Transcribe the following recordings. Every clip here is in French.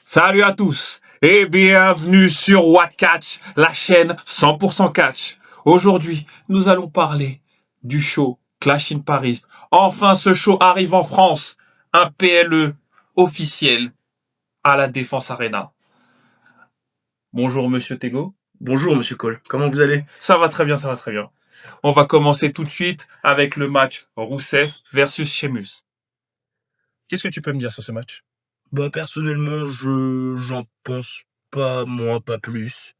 Salut à tous et bienvenue sur What Catch, la chaîne 100% catch. Aujourd'hui, nous allons parler du show Clash in Paris. Enfin, ce show arrive en France. Un PLE officiel à la Défense Arena. Bonjour Monsieur Tego. Bonjour Monsieur Cole, comment vous allez? Ça va très bien, ça va très bien. On va commencer tout de suite avec le match Rousseff versus Sheamus. Qu'est-ce que tu peux me dire sur ce match? Personnellement, j'en pense pas moins, pas plus.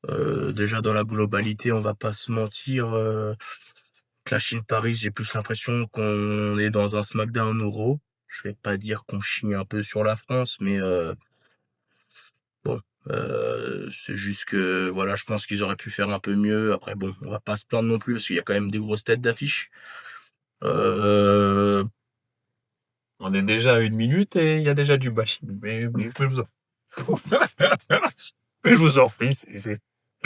Déjà dans la globalité, on va pas se mentir, Clash in Paris, j'ai plus l'impression qu'on est dans un SmackDown ou Raw. Je vais pas dire qu'on chie un peu sur la France, mais bon, c'est juste que voilà, je pense qu'ils auraient pu faire un peu mieux. Après bon, on va pas se plaindre non plus parce qu'il y a quand même des grosses têtes d'affiche. Heu On est déjà à 1 minute et il y a déjà du bashing. Mais je vous en... mais je vous en prie, c'est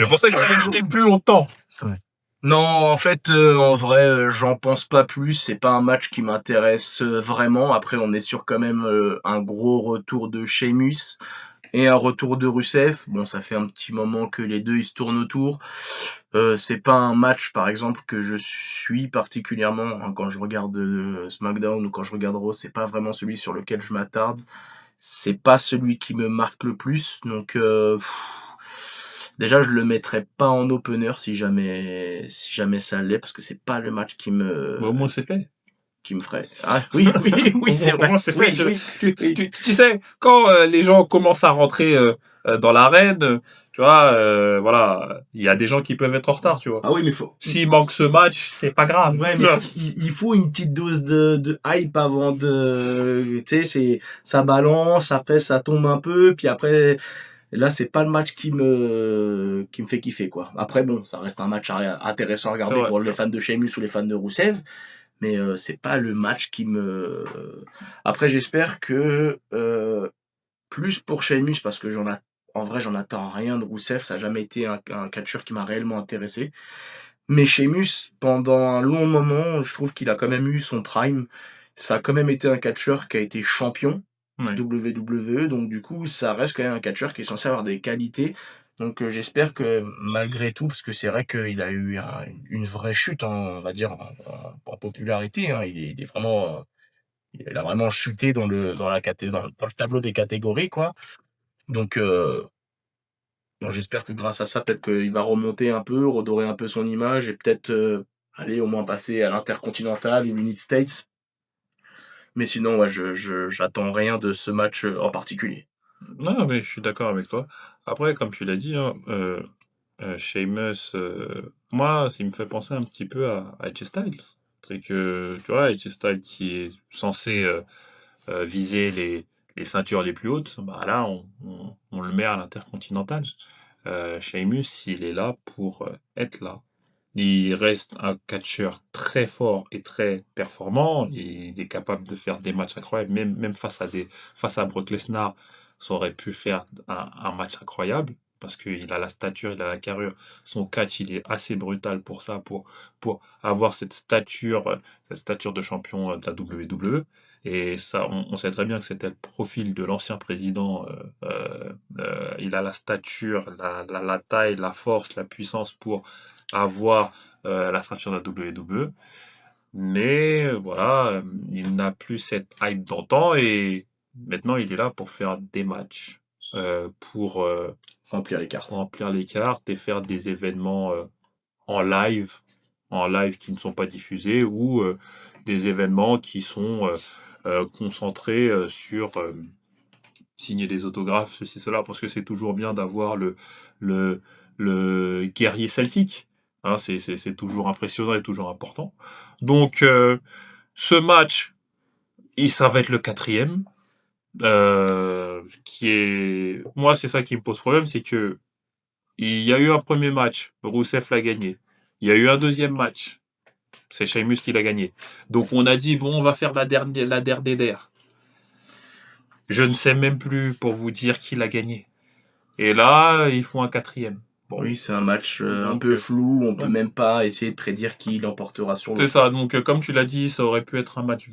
pour ça que je n'ai plus longtemps. Ouais. Non, en fait, en vrai, j'en pense pas plus. C'est pas un match qui m'intéresse vraiment. Après, on est sur quand même un gros retour de Sheamus et un retour de Rusev. Bon, ça fait un petit moment que les deux ils se tournent autour. C'est pas un match, par exemple, que je suis particulièrement hein, quand je regarde SmackDown ou quand je regarde Raw. C'est pas vraiment celui sur lequel je m'attarde. C'est pas celui qui me marque le plus. Donc, déjà, je le mettrais pas en opener si jamais ça l'est, parce que c'est pas le match Mais au moins c'est fait. qui me ferait. Ah oui, oui, oui, c'est Au vrai. moins c'est Oui, fait. oui, oui. Tu sais, quand les gens commencent à rentrer dans l'arène, tu vois, voilà, il y a des gens qui peuvent être en retard, tu vois. Ah oui, mais faut. S'il manque ce match, c'est pas grave. Ouais, mais il faut une petite dose de hype avant de. Tu sais, ça balance, après ça tombe un peu, puis après. Là, c'est pas le match qui me fait kiffer, quoi. Après, bon, ça reste un match intéressant à regarder Ouais. pour les fans de Sheamus ou les fans de Rusev. Mais c'est pas le match qui me. Après, j'espère que plus pour Sheamus parce que en vrai, j'en attends rien de Rousseff. Ça n'a jamais été un catcheur qui m'a réellement intéressé. Mais Sheamus, pendant un long moment, je trouve qu'il a quand même eu son prime. Ça a quand même été un catcheur qui a été champion Ouais. WWE, donc du coup, ça reste quand même un catcheur qui est censé avoir des qualités. Donc j'espère que malgré tout, parce que c'est vrai qu'il a eu une vraie chute, on va dire, en popularité. Hein. Il est vraiment, il a vraiment chuté dans le tableau des catégories, quoi. Donc, j'espère que grâce à ça, peut-être qu'il va remonter un peu, redorer un peu son image et peut-être aller au moins passer à l'Intercontinental ou l'United States. Mais sinon, ouais, j'attends rien de ce match en particulier. Non, mais je suis d'accord avec toi. Après, comme tu l'as dit, hein, Sheamus, moi, ça me fait penser un petit peu à AJ Styles. C'est que, tu vois, AJ Styles qui est censé viser les ceintures les plus hautes, bah là, on le met à l'intercontinental. Sheamus, il est là pour être là. Il reste un catcheur très fort et très performant. Il est capable de faire des matchs incroyables, même face à Brock Lesnar, ça aurait pu faire un match incroyable parce qu'il a la stature, il a la carrure. Son catch, il est assez brutal pour ça, pour avoir cette stature de champion de la WWE. Et ça, on sait très bien que c'était le profil de l'ancien président. Il a la stature, la taille, la force, la puissance pour avoir la ceinture de la WWE. Mais voilà, il n'a plus cette hype d'antan et maintenant il est là pour faire des matchs, pour Remplir les cartes. remplir les cartes et faire des événements en live, en live qui ne sont pas diffusés ou des événements qui sont concentrés sur signer des autographes, ceci, cela, parce que c'est toujours bien d'avoir le, le guerrier celtique. Hein, c'est toujours impressionnant et toujours important. Donc, ce match, ça va être le quatrième. Qui est... Moi, c'est ça qui me pose problème, c'est que il y a eu un premier match, Rousseff l'a gagné. Il y a eu un deuxième match, c'est Sheamus qui l'a gagné. Donc on a dit, bon, on va faire la der des der. Je ne sais même plus pour vous dire qui l'a gagné. Et là, ils font un quatrième. Bon, Oui, c'est un match un donc, peu flou. On peut donc, même pas essayer de prédire qui l'emportera sur c'est l'autre. ça. Donc, comme tu l'as dit, ça aurait pu être un match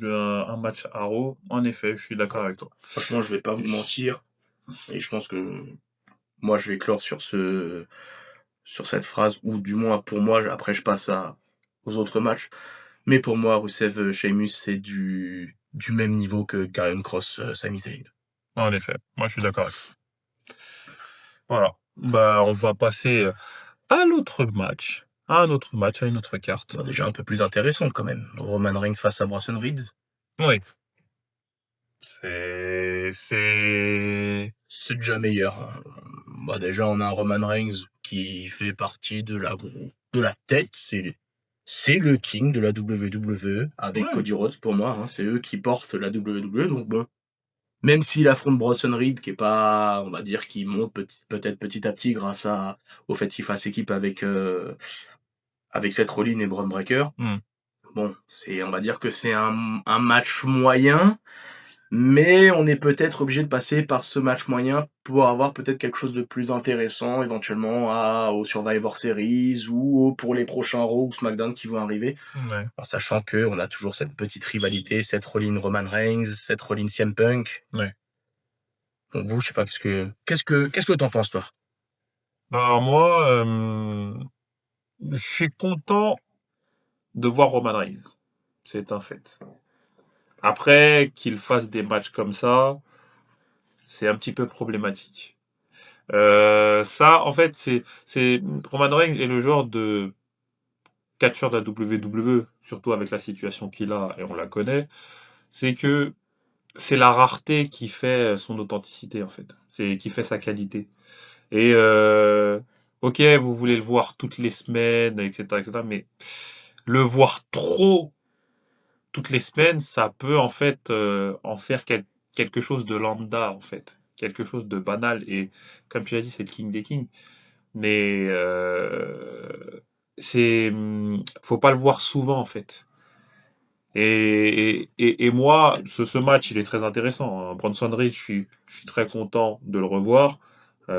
à Raw. En effet, je suis d'accord avec toi. Franchement, je vais pas vous mentir. Et je pense que moi, je vais clore sur cette phrase, ou du moins pour moi, après je passe aux autres matchs. Mais pour moi, Rusev Sheamus, c'est du même niveau que Karrion Kross Sami Zayn. En effet, moi je suis d'accord avec toi. Voilà. Bah, on va passer à l'autre match. À un autre match, à une autre carte. Bon, déjà un peu plus intéressant quand même. Roman Reigns face à Bronson Reed. Oui. C'est. C'est déjà meilleur. Hein. Bah, déjà, on a un Roman Reigns qui fait partie de la tête. C'est le king de la WWE avec Ouais. Cody Rhodes pour moi. Hein. C'est eux qui portent la WWE. Donc bon, même s'il affronte Bronson Reed, qui est pas, on va dire, qui monte peut-être petit à petit grâce au fait qu'il fasse équipe avec Seth Rollins et Braun Breaker. Bon, on va dire que c'est un match moyen, mais on est peut-être obligé de passer par ce match moyen pour avoir peut-être quelque chose de plus intéressant, éventuellement au Survivor Series ou pour les prochains Raw ou SmackDown qui vont arriver. Ouais. En sachant qu'on a toujours cette petite rivalité, Seth Rollins, Roman Reigns, Seth Rollins, CM Punk. Ouais. Donc vous, je sais pas, qu'est-ce que t'en penses, toi? Bah, moi, je suis content de voir Roman Reigns. C'est un fait. Après, qu'il fasse des matchs comme ça, c'est un petit peu problématique. Ça, en fait, c'est Roman Reigns est le genre de catcheur de la WWE, surtout avec la situation qu'il a, et on la connaît, c'est que c'est la rareté qui fait son authenticité, en fait. C'est qui fait sa qualité. Et ok, vous voulez le voir toutes les semaines, etc., mais le voir trop toutes les semaines, ça peut en fait en faire quelque chose de lambda, en fait. Quelque chose de banal. Et comme tu l'as dit, c'est le king des kings. Mais faut pas le voir souvent, en fait. Et moi, ce match, il est très intéressant. Hein. Bronson Reed, je suis très content de le revoir.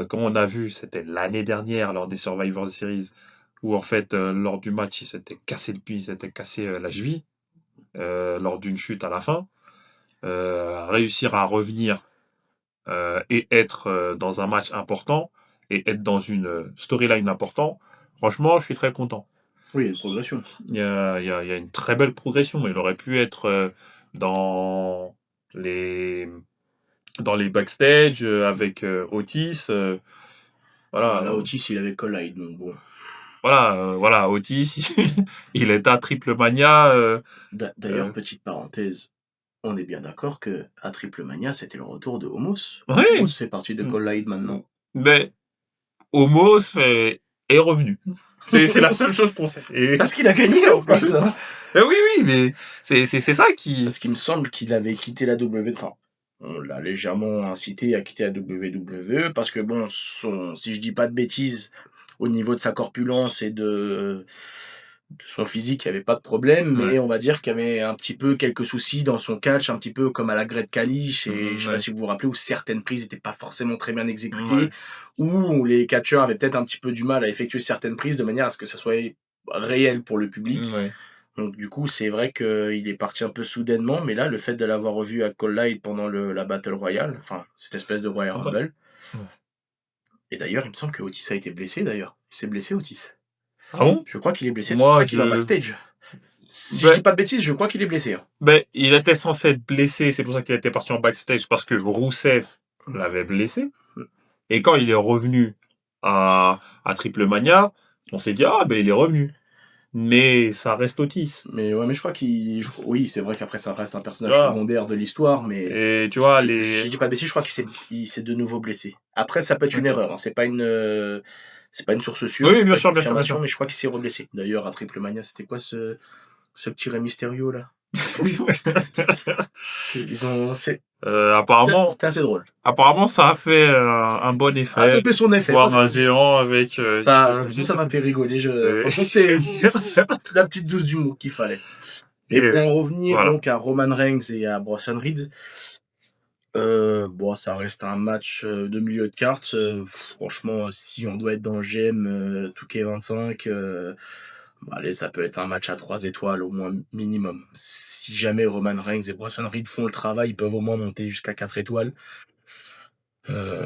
Comme on a vu, c'était l'année dernière lors des Survivor Series, où en fait, lors du match, il s'était cassé le pied, il s'était cassé la cheville, lors d'une chute à la fin. Réussir à revenir et être dans un match important, et être dans une storyline importante, franchement, je suis très content. Oui, il y a une progression. Il y a une très belle progression. Il aurait pu être dans les dans les backstage avec Otis. Voilà, Là, Otis, il avait Collide, donc bon. voilà, Otis, il est à Triple Mania. D'ailleurs, petite parenthèse, on est bien d'accord que à Triple Mania, c'était le retour de Homos. Oui, Homos fait partie de Collide maintenant. mais Homos est revenu. C'est la seule chose qu'on sait. Parce qu'il a gagné en plus. Hein. Oui, oui, mais c'est ça qui. Parce qu'il me semble qu'il avait quitté la WWE. Enfin, on l'a légèrement incité à quitter la WWE parce que bon, si je dis pas de bêtises, au niveau de sa corpulence et de son physique, il n'y avait pas de problème, mais Ouais. on va dire qu'il y avait un petit peu quelques soucis dans son catch, un petit peu comme à la Great Khali, et je sais pas si vous vous rappelez, où certaines prises n'étaient pas forcément très bien exécutées, où les catcheurs avaient peut-être un petit peu du mal à effectuer certaines prises de manière à ce que ça soit réel pour le public. Ouais. Donc du coup, c'est vrai qu'il est parti un peu soudainement, mais là, le fait de l'avoir revu à Collide pendant la Battle Royale, enfin, cette espèce de Royal Rumble, et d'ailleurs, il me semble que Otis a été blessé, d'ailleurs. Il s'est blessé, Otis. Ah bon? Je crois qu'il est blessé, Moi, je crois qu'il est en backstage. Si je dis pas de bêtises, je crois qu'il est blessé. Hein. Ben, il était censé être blessé, c'est pour ça qu'il était parti en backstage, parce que Rousseff l'avait blessé. Et quand il est revenu à Triple Mania, on s'est dit, ah, ben, il est revenu. Mais ça reste Otis. Mais ouais, mais je crois oui, c'est vrai qu'après ça reste un personnage Voilà. secondaire de l'histoire, mais Et tu vois, si je dis pas de bêtises, je crois qu'il s'est de nouveau blessé. Après, ça peut être une erreur, hein. C'est pas une source sûre. Oui, bien sûr, bien sûr. Mais je crois qu'il s'est reblessé. D'ailleurs, à Triple Mania, c'était quoi ce petit Rey Mysterio là? Apparemment, c'était assez drôle. Apparemment, ça a fait un bon effet. Ça a fait son effet. Voir un géant avec. Ça m'a fait rigoler. Franchement, c'était la petite douce d'humour qu'il fallait. Et pour en revenir donc à Roman Reigns et à Bronson Reed, bon, ça reste un match de milieu de carte. Franchement, si on doit être dans le GM 2K25, allez, ça peut être un match à 3 étoiles au moins minimum. Si jamais Roman Reigns et Bronson Reed font le travail, ils peuvent au moins monter jusqu'à 4 étoiles.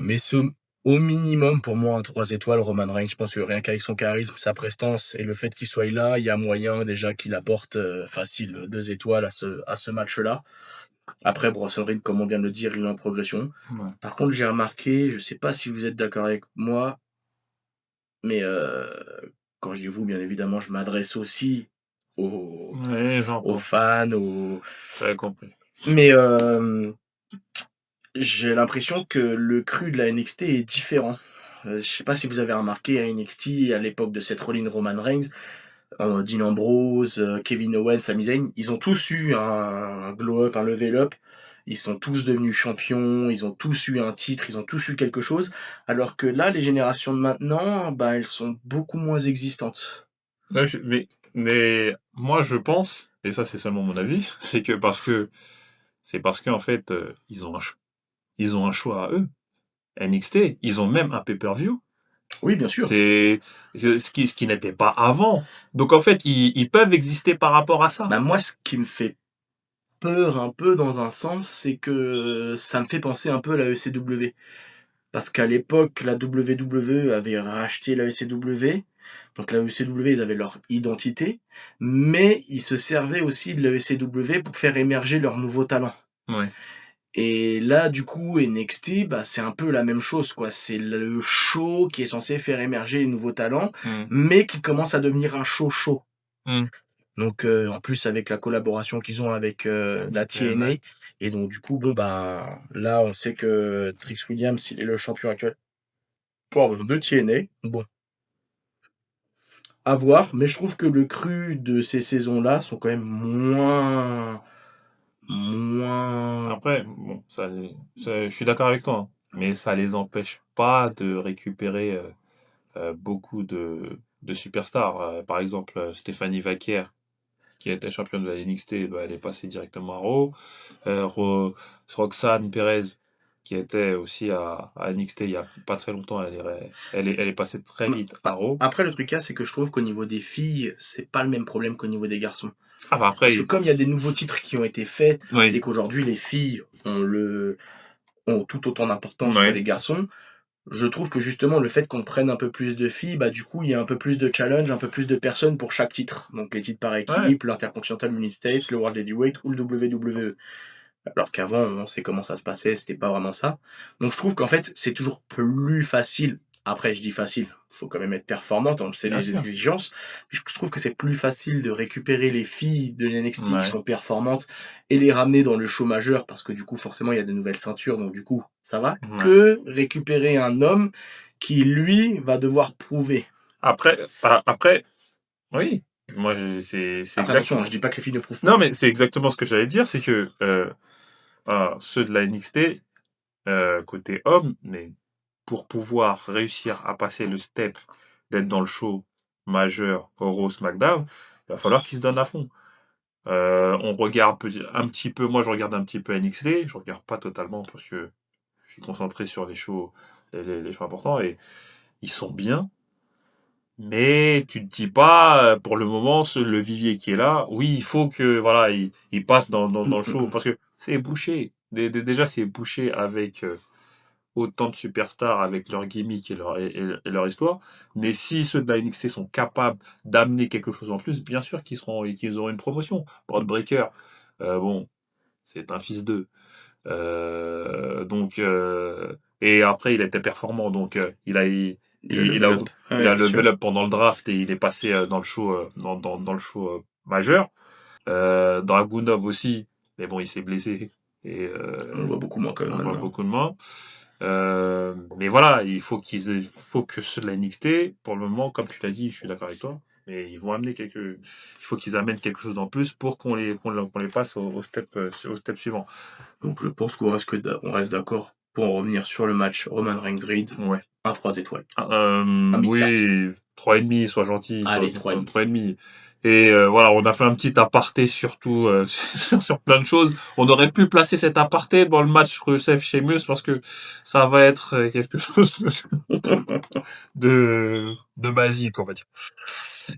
Mais c'est au minimum pour moi un 3 étoiles, Roman Reigns. Je pense que rien qu'avec son charisme, sa prestance et le fait qu'il soit là, il y a moyen déjà qu'il apporte facile 2 étoiles à ce match-là. Après, Bronson Reed, comme on vient de le dire, il est en progression. Ouais. Par contre, j'ai remarqué, je sais pas si vous êtes d'accord avec moi, mais quand je dis vous, bien évidemment, je m'adresse aussi aux, Ouais, aux j'entends. fans, aux... J'avais compris. Mais j'ai l'impression que le cru de la NXT est différent. Je sais pas si vous avez remarqué à NXT, à l'époque de Seth Rollins, Roman Reigns, Dean Ambrose, Kevin Owens, Sami Zayn, ils ont tous eu un glow-up, un level-up. Ils sont tous devenus champions, ils ont tous eu un titre, ils ont tous eu quelque chose. Alors que là, les générations de maintenant, bah, elles sont beaucoup moins existantes. Ouais, mais moi, je pense, et ça, c'est seulement mon avis, c'est parce qu'en fait, ils ont un choix à eux. NXT, ils ont même un pay-per-view. Oui, bien sûr. C'est ce qui n'était pas avant. Donc, en fait, ils peuvent exister par rapport à ça. Bah, moi, ce qui me fait peur un peu dans un sens, c'est que ça me fait penser un peu à la ECW. Parce qu'à l'époque, la WWE avait racheté la ECW. Donc la ECW, ils avaient leur identité, mais ils se servaient aussi de la ECW pour faire émerger leurs nouveaux talents. Ouais. Et là, du coup, NXT, bah, c'est un peu la même chose, quoi. C'est le show qui est censé faire émerger les nouveaux talents, Mm. mais qui commence à devenir un show show. Mm. Donc, en plus, avec la collaboration qu'ils ont avec la TNA. TNA. Et donc, du coup, bon, bah, là, on sait que Trish Williams, il est le champion actuel de TNA. Bon, à voir. Mais je trouve que le cru de ces saisons-là sont quand même moins... Après, bon, je suis d'accord avec toi, hein, mais ça les empêche pas de récupérer beaucoup de superstars. Par exemple, Stéphanie Vaquer, qui était championne de la NXT, bah, elle est passée directement à Raw. Roxane Perez, qui était aussi à NXT il y a pas très longtemps, elle est passée très vite à Raw. Après, le truc là, c'est que je trouve qu'au niveau des filles, c'est pas le même problème qu'au niveau des garçons. Ah bah Parce que après, comme il y a des nouveaux titres qui ont été faits, et oui, qu'aujourd'hui les filles ont tout autant d'importance que oui, les garçons, je trouve que justement le fait qu'on prenne un peu plus de filles, bah du coup il y a un peu plus de challenge, un peu plus de personnes pour chaque titre. Donc les titres par ouais, équipe, l'Intercontinental United States, le World Heavyweight ou le WWE. Alors qu'avant, on sait comment ça se passait, c'était pas vraiment ça. Donc je trouve qu'en fait, c'est toujours plus facile. Après, je dis facile, faut quand même être performante, on le sait bien les sûr. exigences. Je trouve que c'est plus facile de récupérer les filles de l'NXT qui Ouais, sont performantes et les ramener dans le show majeur parce que du coup, forcément, il y a de nouvelles ceintures, donc du coup, ça va. ouais. Que récupérer un homme qui, lui, va devoir prouver. Après, oui, c'est Après, attention, hein, exactement. je dis pas que les filles ne prouvent Non, pas. mais c'est exactement ce que j'allais dire, c'est que ceux de la NXT, côté homme, mais pour pouvoir réussir à passer le step d'être dans le show majeur Raw SmackDown, il va falloir qu'ils se donnent à fond. On regarde un petit peu, moi je regarde un petit peu NXT, je regarde pas totalement parce que je suis concentré sur les shows, les shows importants et ils sont bien. Mais tu te dis pas, pour le moment, le vivier qui est là, oui, il faut que voilà, il passe dans le show parce que c'est bouché. Déjà, c'est bouché avec autant de superstars, avec leur gimmick et leur histoire. Mais si ceux de la NXT sont capables d'amener quelque chose en plus, bien sûr qu'ils auront une promotion. Braun Breaker, bon, c'est un fils d'eux. Et après, il était performant, donc Le il a, level up. il Ouais, a bien sûr. level up pendant le draft et il est passé dans le show, dans le show majeur. Dragunov aussi, mais bon, il s'est blessé et On le voit beaucoup moins quand même on voit maintenant. beaucoup de moins. Mais voilà, il faut que ceux de la NXT, pour le moment, comme tu l'as dit, je suis d'accord avec toi, mais il faut qu'ils amènent quelque chose en plus pour qu'on les passe au step suivant. Donc je pense on reste d'accord pour en revenir sur le match Roman Reigns-Reed. Ouais. Un 3 étoiles. Un mid-card. Oui, 3,5, sois gentil, Allez, 3,5. 3,5. Et voilà, on a fait un petit aparté surtout sur plein de choses. On aurait pu placer cet aparté dans le match Rusev-Sheamus parce que ça va être quelque chose de basique, on va dire.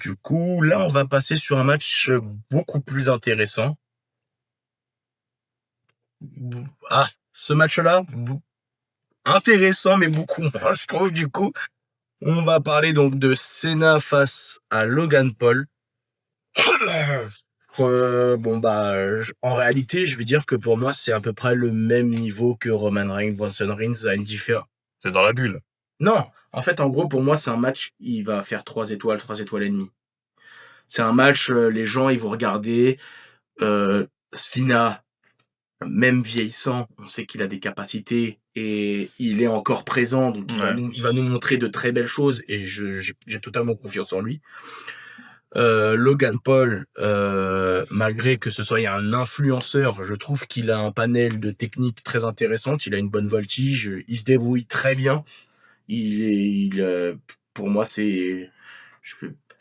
Du coup, là, on va passer sur un match beaucoup plus intéressant. Ah, ce match-là, intéressant, mais beaucoup moins, je trouve. Du coup, on va parler donc de Cena face à Logan Paul. En réalité, je vais dire que pour moi, c'est à peu près le même niveau que Roman Reigns, Bronson Reigns à une différence. C'est dans la bulle. Non, en fait, en gros, pour moi, c'est un match, il va faire 3 étoiles et demie. C'est un match, les gens, ils vont regarder. Cena, même vieillissant, on sait qu'il a des capacités et il est encore présent, donc Ouais. il va nous montrer de très belles choses et j'ai totalement confiance en lui. Logan Paul, malgré que ce soit un influenceur, je trouve qu'il a un panel de techniques très intéressantes. Il a une bonne voltige, il se débrouille très bien. Pour moi, je-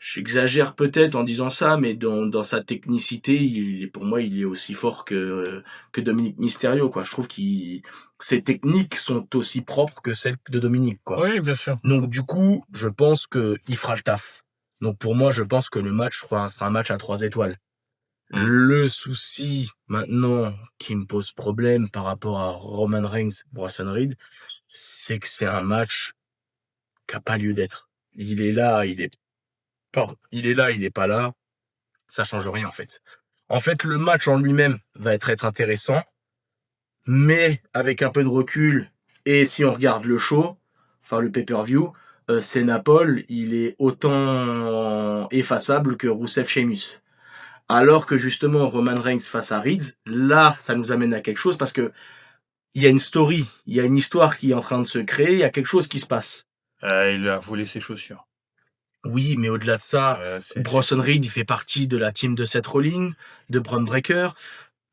j'exagère peut-être en disant ça, mais dans sa technicité, pour moi, il est aussi fort que Dominique Mysterio, quoi. Je trouve ses techniques sont aussi propres que celles de Dominique, quoi. Oui, bien sûr. Donc, du coup, je pense qu'il fera le taf. Donc, pour moi, je pense que le match sera un match à 3 étoiles. Le souci, maintenant, qui me pose problème par rapport à Roman Reigns, Bronson Reed, c'est que c'est un match qui n'a pas lieu d'être. Il est là, il est pas là. Ça change rien, en fait. En fait, le match en lui-même va être intéressant, mais avec un peu de recul, et si on regarde le show, enfin le pay-per-view, Cena Paul, il est autant effaçable que Rusev Sheamus. Alors que justement, Roman Reigns face à Reigns, là, ça nous amène à quelque chose parce que il y a une story, il y a une histoire qui est en train de se créer, il y a quelque chose qui se passe. Il a volé ses chaussures. Oui, mais au-delà de ça, Bronson Reed, il fait partie de la team de Seth Rollins, de Braun Breaker.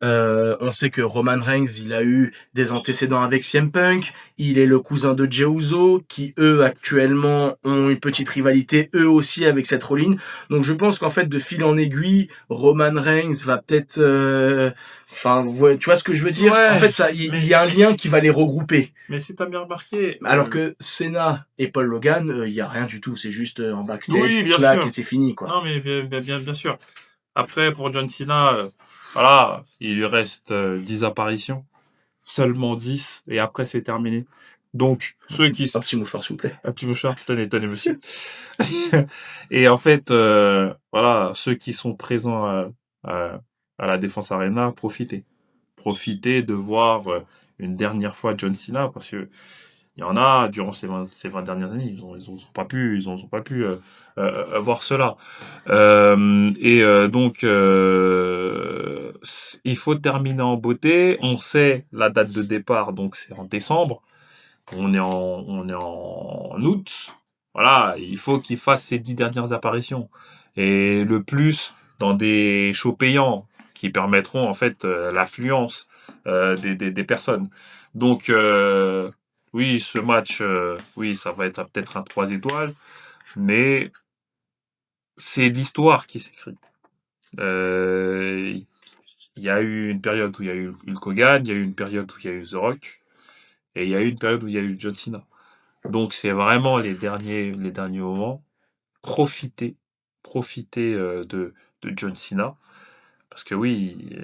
On sait que Roman Reigns, il a eu des antécédents avec CM Punk. Il est le cousin de Jey Uso, qui eux actuellement ont une petite rivalité eux aussi avec Seth Rollins. Donc je pense qu'en fait de fil en aiguille, Roman Reigns va peut-être, tu vois ce que je veux dire? Ouais, en fait, il y a un lien qui va les regrouper. Mais si t'as bien remarqué. Alors que Cena et Paul Logan, il y a rien du tout. C'est juste en backstage, Oui, bien clac sûr. et c'est fini, quoi. Non, mais bien sûr. Après, pour John Cena, voilà, il lui reste 10 apparitions. Seulement 10. Et après, c'est terminé. Donc, ceux qui... Un petit mouchoir, s'il vous plaît. Un petit mouchoir, tenez, monsieur. Et en fait, voilà, ceux qui sont présents à la Défense Arena, profitez. Profitez de voir une dernière fois John Cena, parce que il y en a, durant ces 20 dernières années, ils ont pas pu voir cela. Donc, il faut terminer en beauté. On sait la date de départ, donc c'est en décembre. On est en août. Voilà, il faut qu'il fasse ses 10 dernières apparitions. Et le plus dans des shows payants qui permettront en fait l'affluence des personnes. Donc, oui, ce match, oui, ça va être peut-être un 3 étoiles, mais c'est l'histoire qui s'écrit. Il y a eu une période où il y a eu Hulk Hogan, il y a eu une période où il y a eu The Rock, et il y a eu une période où il y a eu John Cena. Donc c'est vraiment les derniers moments. Profitez, profitez de John Cena, parce que oui,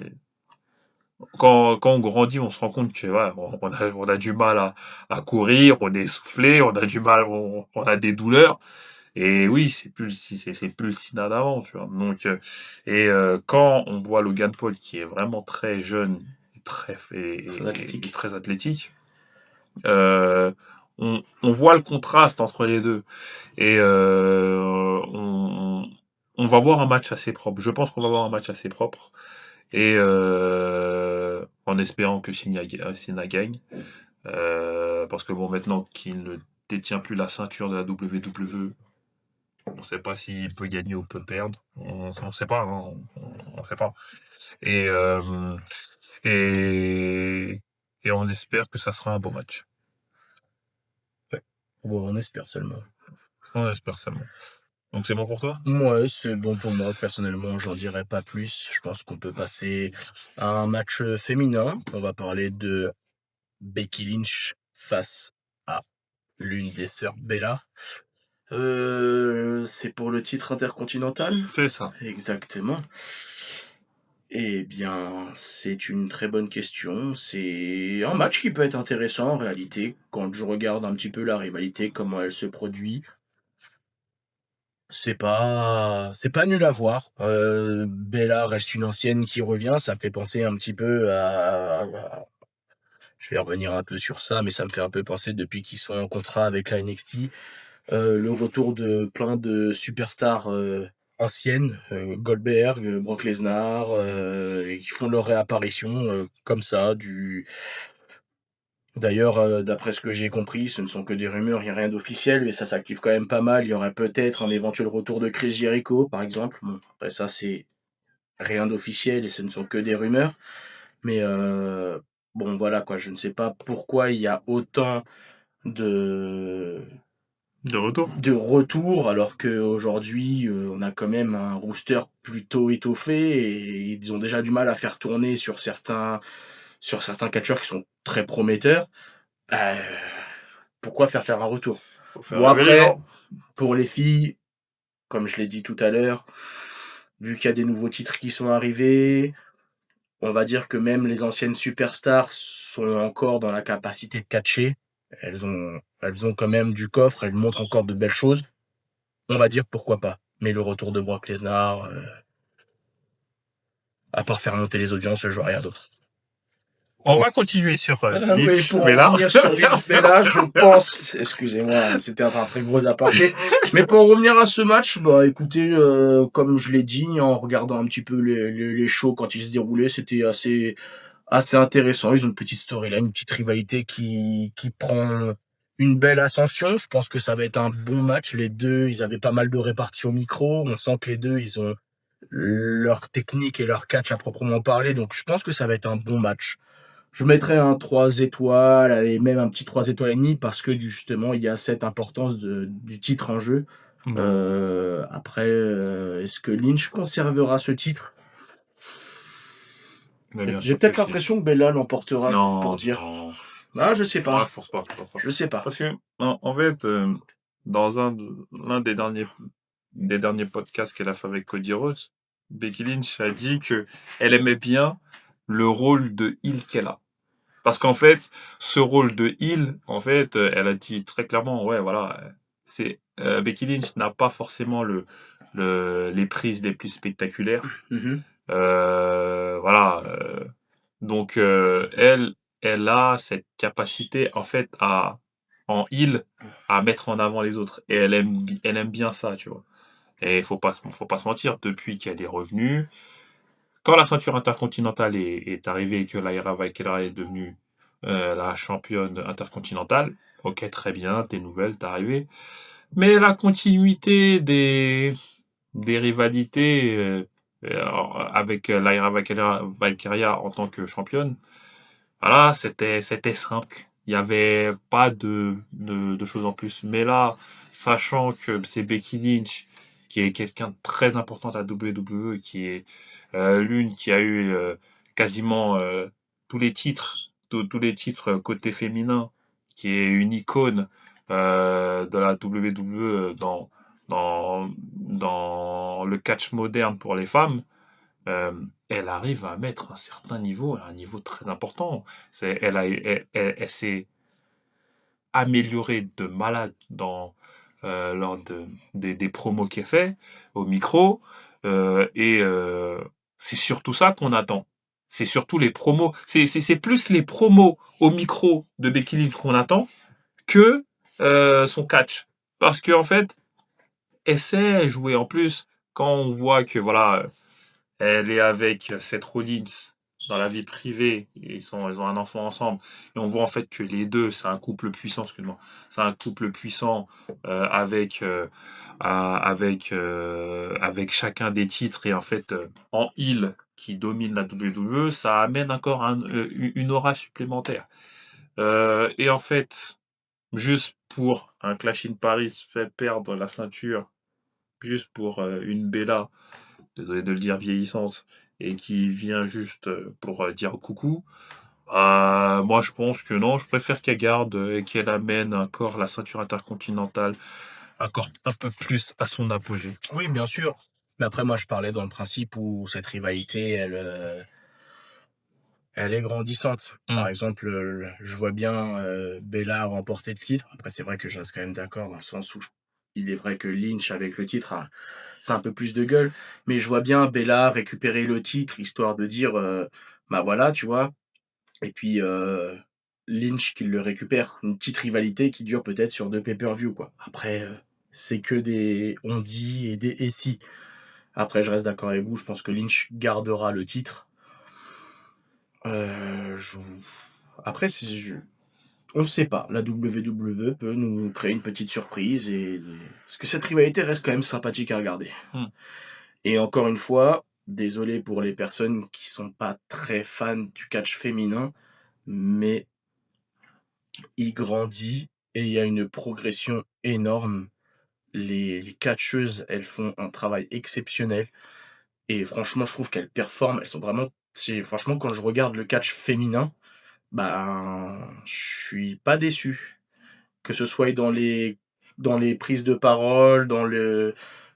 quand on grandit, on se rend compte que voilà, on a du mal à courir, on est essoufflé, on a du mal, on a des douleurs. Et oui, c'est plus le Cena d'avant, tu vois. Donc quand on voit Logan Paul qui est vraiment très jeune, et très athlétique, euh, on voit le contraste entre les deux. Et on va voir un match assez propre. Je pense qu'on va voir un match assez propre. Et en espérant que Cena gagne. Parce que bon, maintenant qu'il ne détient plus la ceinture de la WWE, on ne sait pas s'il peut gagner ou peut perdre. On ne sait pas. Hein, on sait pas. Et, et, et on espère que ça sera un beau match. Bon, on espère seulement. On espère seulement. Donc c'est bon pour toi? Ouais, c'est bon pour moi, personnellement, j'en dirais pas plus. Je pense qu'on peut passer à un match féminin. On va parler de Becky Lynch face à l'une des sœurs Bella. C'est pour le titre intercontinental? C'est ça. Exactement. Eh bien, c'est une très bonne question. C'est un match qui peut être intéressant en réalité, quand je regarde un petit peu la rivalité, comment elle se produit. C'est pas nul à voir. Bella reste une ancienne qui revient, ça me fait penser un petit peu à je vais revenir un peu sur ça, mais ça me fait un peu penser depuis qu'ils sont en contrat avec la NXT, le retour de plein de superstars, anciennes, Goldberg, Brock Lesnar, et qui font leur réapparition, comme ça, du d'ailleurs, d'après ce que j'ai compris, ce ne sont que des rumeurs, il y a rien d'officiel, mais ça s'active quand même pas mal. Il y aurait peut-être un éventuel retour de Chris Jericho, par exemple. Bon, après ça, c'est rien d'officiel et ce ne sont que des rumeurs. Mais bon, voilà quoi, je ne sais pas pourquoi il y a autant de De retour. de retours alors qu'aujourd'hui, on a quand même un roster plutôt étoffé et ils ont déjà du mal à faire tourner sur certains catcheurs qui sont très prometteurs. Bah, pourquoi faire un retour? Faut faire Bon rêver les après, gens. pour les filles, comme je l'ai dit tout à l'heure, vu qu'il y a des nouveaux titres qui sont arrivés, on va dire que même les anciennes superstars sont encore dans la capacité de catcher. Elles ont quand même du coffre, elles montrent encore de belles choses. On va dire pourquoi pas. Mais le retour de Brock Lesnar, à part faire monter les audiences, je vois rien d'autre. On va continuer sur Oui, Lynch, pour mais en là. revenir sur Rich Bella, je pense, excusez-moi, c'était un très gros aparté, mais pour en revenir à ce match, bah écoutez, comme je l'ai dit, en regardant un petit peu les shows quand ils se déroulaient, c'était assez intéressant. Ils ont une petite storyline, une petite rivalité qui prend une belle ascension. Je pense que ça va être un bon match. Les deux, ils avaient pas mal de réparties au micro. On sent que les deux, ils ont leur technique et leur catch à proprement parler. Donc je pense que ça va être un bon match. Je mettrais un 3 étoiles, allez, même un petit 3 étoiles et demi, parce que justement, il y a cette importance du titre en jeu. Bon, Après, est-ce que Lynch conservera ce titre? mais J'ai bien j'ai sûr que peut-être si. l'impression que Bella l'emportera, pour Non, dire. non. Ah, je sais Ouais, pas. force pas, force pas. Je sais pas. Parce que, en fait, dans l'un des derniers podcasts qu'elle a fait avec Cody Rhodes, Becky Lynch a dit que elle aimait bien le rôle de heel qu'elle a. Parce qu'en fait, ce rôle de heel, en fait, elle a dit très clairement, ouais, voilà, c'est Becky Lynch n'a pas forcément les prises les plus spectaculaires. Mhm. Voilà. Donc elle a cette capacité en fait en heel à mettre en avant les autres et elle aime bien ça, tu vois. Et faut pas se mentir, depuis qu'elle est revenue, quand la ceinture intercontinentale est arrivée et que Lyra Valkyria est devenue la championne intercontinentale, ok, très bien, t'es nouvelle, t'es arrivée. Mais la continuité des rivalités avec Lyra Valkyria en tant que championne, voilà, c'était simple. Il n'y avait pas de choses en plus. Mais là, sachant que c'est Becky Lynch, qui est quelqu'un de très important à la WWE, qui est l'une qui a eu quasiment tous les titres côté féminin, qui est une icône de la WWE dans le catch moderne pour les femmes, elle arrive à mettre un certain niveau, un niveau très important. Elle s'est améliorée de malade lors des promos qu'elle fait au micro. C'est surtout ça qu'on attend. C'est surtout les promos. C'est plus les promos au micro de Becky Lynch qu'on attend que son catch. Parce qu'en fait, elle sait jouer. En plus, quand on voit que voilà, elle est avec Seth Rollins dans la vie privée. Ils ont un enfant ensemble. Et on voit en fait que les deux, c'est un couple puissant, excuse-moi. C'est un couple puissant avec chacun des titres. Et en fait, en heel qui domine la WWE, ça amène encore une aura supplémentaire. Et en fait, juste pour un Clash in Paris fait perdre la ceinture, juste pour une Bella, désolé de le dire, vieillissante, et qui vient juste pour dire coucou, moi je pense que non, je préfère qu'elle garde et qu'elle amène encore la ceinture intercontinentale encore un peu plus à son apogée. Oui, bien sûr. Mais après, moi, je parlais dans le principe où cette rivalité, elle est grandissante. Par Mmh. exemple, je vois bien Bella remporter le titre. Après, c'est vrai que je reste quand même d'accord dans le sens où il est vrai que Lynch, avec le titre, c'est un peu plus de gueule. Mais je vois bien Bella récupérer le titre, histoire de dire, bah voilà, tu vois. Et puis, Lynch qui le récupère. Une petite rivalité qui dure peut-être sur 2 pay-per-view, quoi. Après, c'est que des on dit et des et si. Après, je reste d'accord avec vous. Je pense que Lynch gardera le titre. Je après, on ne sait pas. La WWE peut nous créer une petite surprise parce que cette rivalité reste quand même sympathique à regarder. Mmh. Et encore une fois, désolé pour les personnes qui sont pas très fans du catch féminin, mais il grandit et il y a une progression énorme. Les catcheuses, elles font un travail exceptionnel et franchement, je trouve qu'elles performent. Elles sont vraiment franchement, quand je regarde le catch féminin, ben, je suis pas déçu. Que ce soit dans les prises de parole,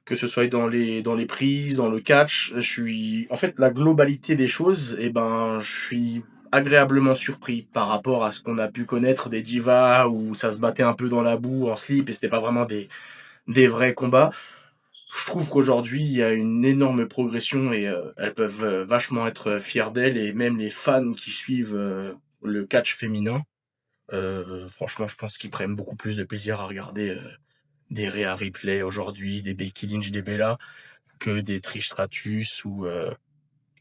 que ce soit dans les prises, dans le catch, en fait, la globalité des choses, et ben, je suis agréablement surpris par rapport à ce qu'on a pu connaître des divas où ça se battait un peu dans la boue en slip et c'était pas vraiment des vrais combats. Je trouve qu'aujourd'hui, il y a une énorme progression et elles peuvent vachement être fières d'elles et même les fans qui suivent le catch féminin, franchement, je pense qu'ils prennent beaucoup plus de plaisir à regarder des Rhea Ripley aujourd'hui, des Becky Lynch, des Bella, que des Trish Stratus ou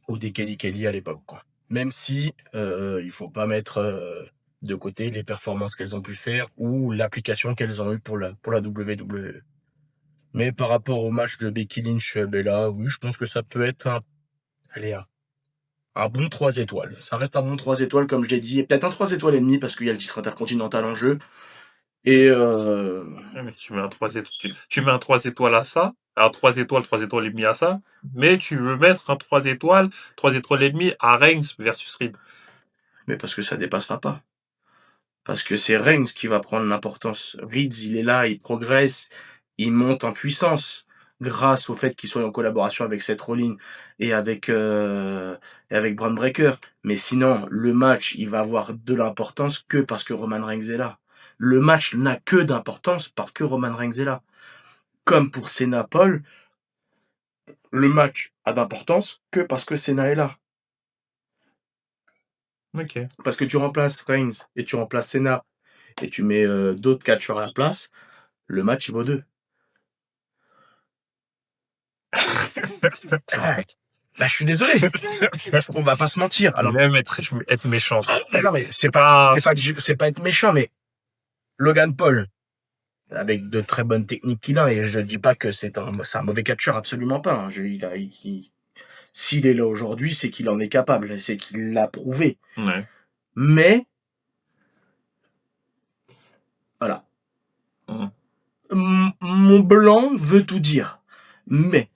des Kelly Kelly à l'époque, quoi. Même si il faut pas mettre de côté les performances qu'elles ont pu faire ou l'application qu'elles ont eue pour la WWE. Mais par rapport au match de Becky Lynch Bella, oui, je pense que ça peut être allez, un bon 3 étoiles. Ça reste un bon 3 étoiles, comme je l'ai dit, et peut-être un 3 étoiles et demi parce qu'il y a le titre intercontinental en jeu. Et Ouais, mais tu mets un 3 étoiles, tu mets un 3 étoiles à ça, un 3 étoiles et demi à ça, mais tu veux mettre un 3 étoiles et demi à Reigns versus Reed. mais parce que ça dépassera pas. Parce que c'est Reigns qui va prendre l'importance. Reeds, il est là, il progresse, il monte en puissance grâce au fait qu'il soit en collaboration avec Seth Rollins et avec Braun Breaker. Mais sinon, le match, il va avoir de l'importance que parce que Roman Reigns est là. Le match n'a que d'importance parce que Roman Reigns est là. Comme pour Cena Paul, le match a d'importance que parce que Cena est là. Ok. Parce que tu remplaces Reigns et tu remplaces Cena et tu mets d'autres catcheurs à la place, le match il vaut 2. Bah, je suis désolé. On va pas se mentir. Alors, Il aime être méchant. non, mais Pas. c'est pas être méchant, mais Logan Paul, avec de très bonnes techniques qu'il a, et je dis pas que c'est un mauvais catcheur, absolument pas. Hein. S'il est là aujourd'hui, c'est qu'il en est capable, c'est qu'il l'a prouvé. Ouais. Mais, voilà. Mmh. Mon blanc veut tout dire. Mais,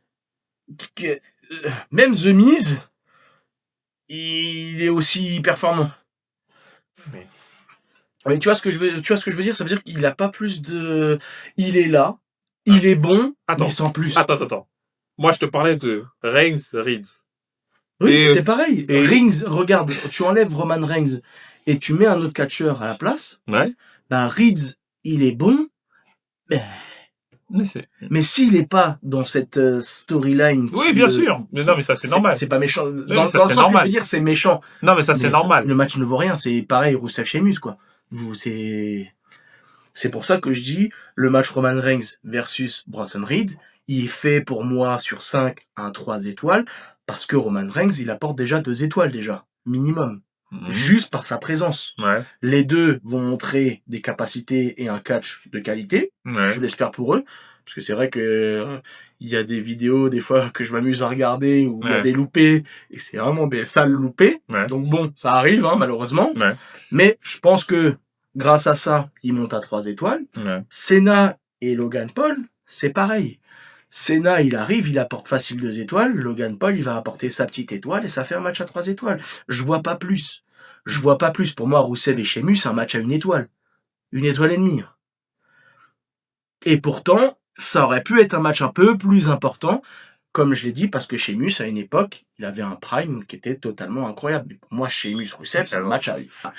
même The Miz, il est aussi performant. Mais Mais tu vois ce que je veux dire? Ça veut dire qu'il a pas plus de. Il est là, il est bon, mais attends, sans plus. attends. Moi, je te parlais de Reigns, Reeds. Oui, Et c'est pareil. et Reigns, regarde, tu enlèves Roman Reigns et tu mets un autre catcheur à la place. ouais, Bah, Reeds, il est bon, mais c'est. mais s'il est pas dans cette storyline Oui, bien sûr. Mais non, mais ça c'est normal. c'est pas méchant. Oui, Dans mais ça le c'est sens que je veux normal. dire, c'est méchant. Non, mais ça c'est Mais normal. le match ne vaut rien. C'est pareil, Rusev Sheamus, quoi. C'est pour ça que je dis, le match Roman Reigns versus Bronson Reed, il fait pour moi sur 5 un 3 étoiles, parce que Roman Reigns, il apporte déjà 2 étoiles déjà, minimum. Mmh. Juste par sa présence. Ouais. Les deux vont montrer des capacités et un catch de qualité, Ouais. je l'espère pour eux, parce que c'est vrai que il y a des vidéos des fois que je m'amuse à regarder où il y a Ouais. des loupés, et c'est vraiment des sales loupés. Ouais. Donc bon, ça arrive, hein, malheureusement. Ouais. Mais je pense que grâce à ça, il monte à 3 étoiles. Ouais. Cena et Logan Paul, c'est pareil. Cena, il arrive, il apporte facile 2 étoiles. Logan Paul, il va apporter sa petite étoile et ça fait un match à 3 étoiles. Je vois pas plus. Pour moi, Rusev et Sheamus, c'est un match à 1 étoile. 1 étoile et demie. Et pourtant, ça aurait pu être un match un peu plus important comme je l'ai dit, parce que Sheamus, à une époque, il avait un prime qui était totalement incroyable. Mais pour moi, Sheamus Rousseff, c'est le match à... Enfin,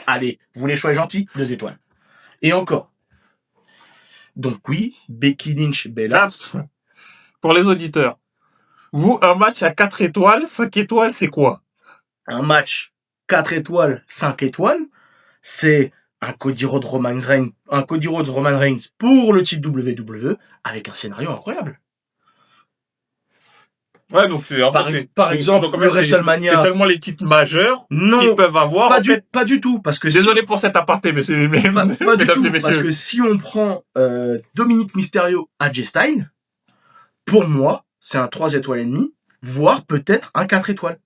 allez, vous voulez choix gentil, 2 étoiles. Et encore. Donc oui, Becky Lynch, Bella. Pour les auditeurs, vous, un match à 4 étoiles, 5 étoiles, c'est quoi? Un match 4 étoiles, 5 étoiles, c'est un Cody Rhodes Roman Reigns pour le titre WWE avec un scénario incroyable. Ouais, donc c'est Par exemple, le WrestleMania. C'est seulement les titres majeurs Non, qu'ils peuvent avoir. pas du tout, parce que désolé pour cet aparté, mais c'est pas du mesdames tout, et messieurs. parce que si on prend Dominic Mysterio à J-Style, pour moi, c'est un 3 étoiles et demi, voire peut-être un 4 étoiles.